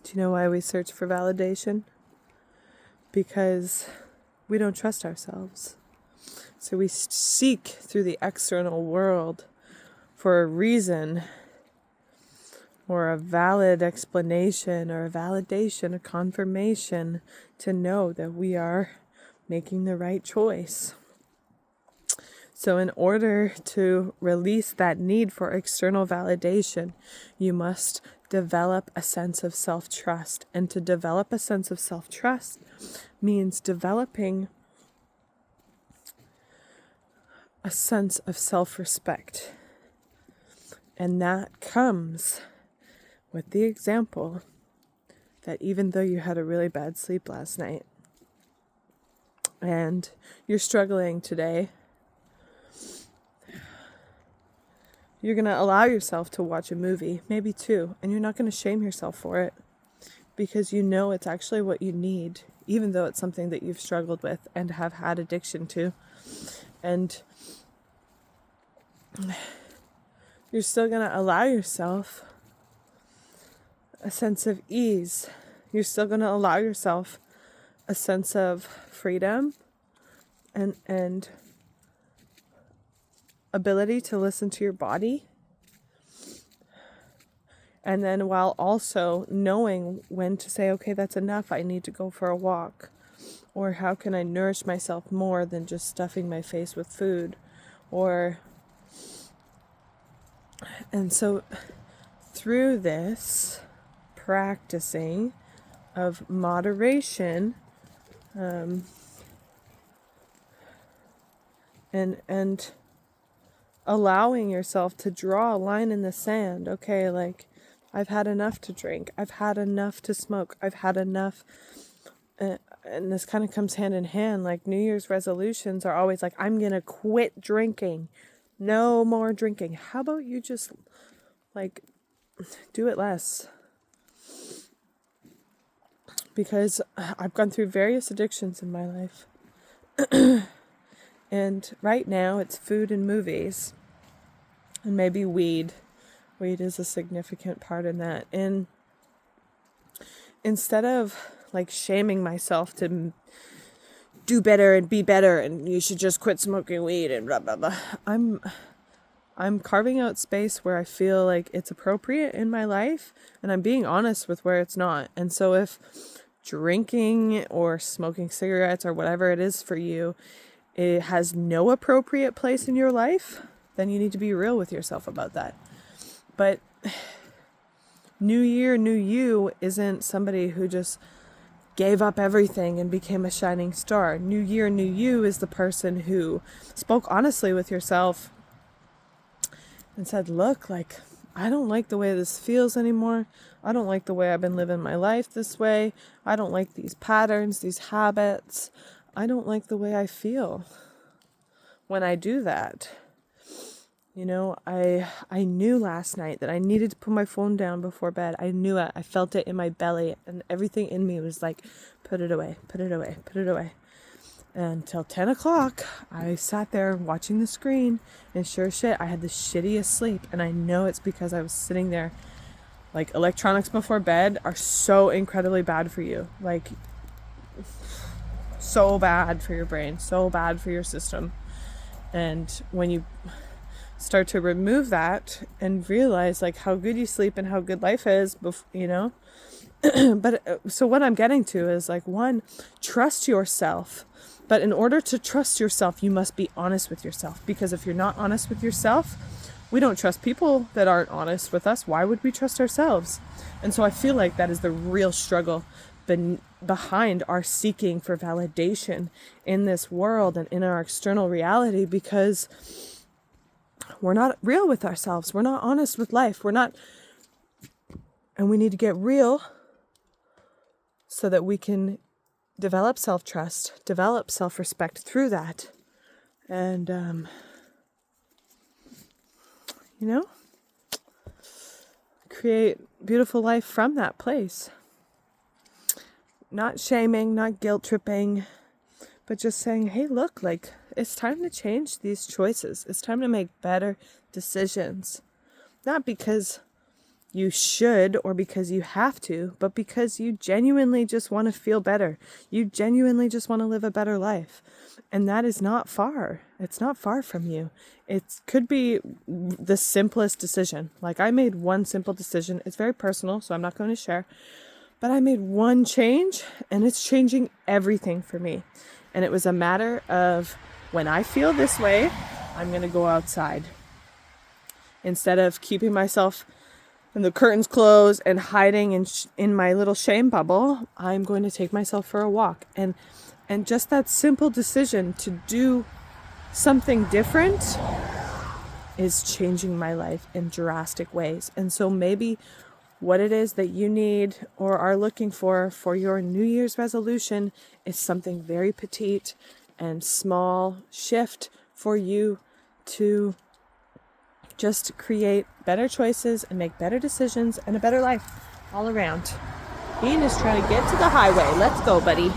Do you know why we search for validation? Because we don't trust ourselves. So we seek through the external world for a reason or a valid explanation or a validation, a confirmation to know that we are making the right choice. So in order to release that need for external validation, you must develop a sense of self-trust. And to develop a sense of self-trust means developing a sense of self-respect. And that comes with the example that even though you had a really bad sleep last night and you're struggling today, you're going to allow yourself to watch a movie, maybe two, and you're not going to shame yourself for it because you know it's actually what you need, even though it's something that you've struggled with and have had addiction to. And you're still going to allow yourself a sense of ease. You're still going to allow yourself a sense of freedom and ability to listen to your body. And then while also knowing when to say, okay, that's enough, I need to go for a walk. Or how can I nourish myself more than just stuffing my face with food? And so through this practicing of moderation, and allowing yourself to draw a line in the sand. Okay, like I've had enough to drink. I've had enough to smoke. I've had enough. And this kind of comes hand in hand. Like New Year's resolutions are always like, I'm going to quit drinking. No more drinking. How about you just like do it less? Because I've gone through various addictions in my life. And right now it's food and movies. And maybe weed. Weed is a significant part in that. And instead of like shaming myself to do better and be better and you should just quit smoking weed and blah, blah, blah, I'm carving out space where I feel like it's appropriate in my life, and I'm being honest with where it's not. And so if drinking or smoking cigarettes or whatever it is for you, it has no appropriate place in your life, then you need to be real with yourself about that. But New Year, New You isn't somebody who just gave up everything and became a shining star. New Year, New You is the person who spoke honestly with yourself and said, look, like, I don't like the way this feels anymore. I don't like the way I've been living my life this way. I don't like these patterns, these habits. I don't like the way I feel when I do that. You know, I knew last night that I needed to put my phone down before bed. I knew it. I felt it in my belly, and everything in me was like, put it away, put it away, put it away. And until 10 o'clock, I sat there watching the screen, and sure as shit, I had the shittiest sleep. And I know it's because I was sitting there. Like, electronics before bed are so incredibly bad for you. Like, so bad for your brain, so bad for your system. And when you start to remove that and realize like how good you sleep and how good life is, you know. But so what I'm getting to is like, one, trust yourself. But in order to trust yourself, you must be honest with yourself. Because if you're not honest with yourself, we don't trust people that aren't honest with us. Why would we trust ourselves? And so I feel like that is the real struggle behind our seeking for validation in this world and in our external reality, because we're not real with ourselves. We're not honest with life. And we need to get real so that we can develop self-trust, develop self-respect through that. And, you know, create beautiful life from that place. Not shaming, not guilt tripping, but just saying, hey, look, like, it's time to change these choices. It's time to make better decisions. Not because you should or because you have to, but because you genuinely just want to feel better. You genuinely just want to live a better life. And that is not far. It's not far from you. It could be the simplest decision. Like I made one simple decision. It's very personal, so I'm not going to share. But I made one change and it's changing everything for me. And it was a matter of when I feel this way, I'm going to go outside. Instead of keeping myself and the curtains closed and hiding in my little shame bubble, I'm going to take myself for a walk. And just that simple decision to do something different is changing my life in drastic ways. And so maybe what it is that you need or are looking for your New Year's resolution is something very petite and small shift for you to just create better choices and make better decisions and a better life all around. Ian is trying to get to the highway. Let's go, buddy.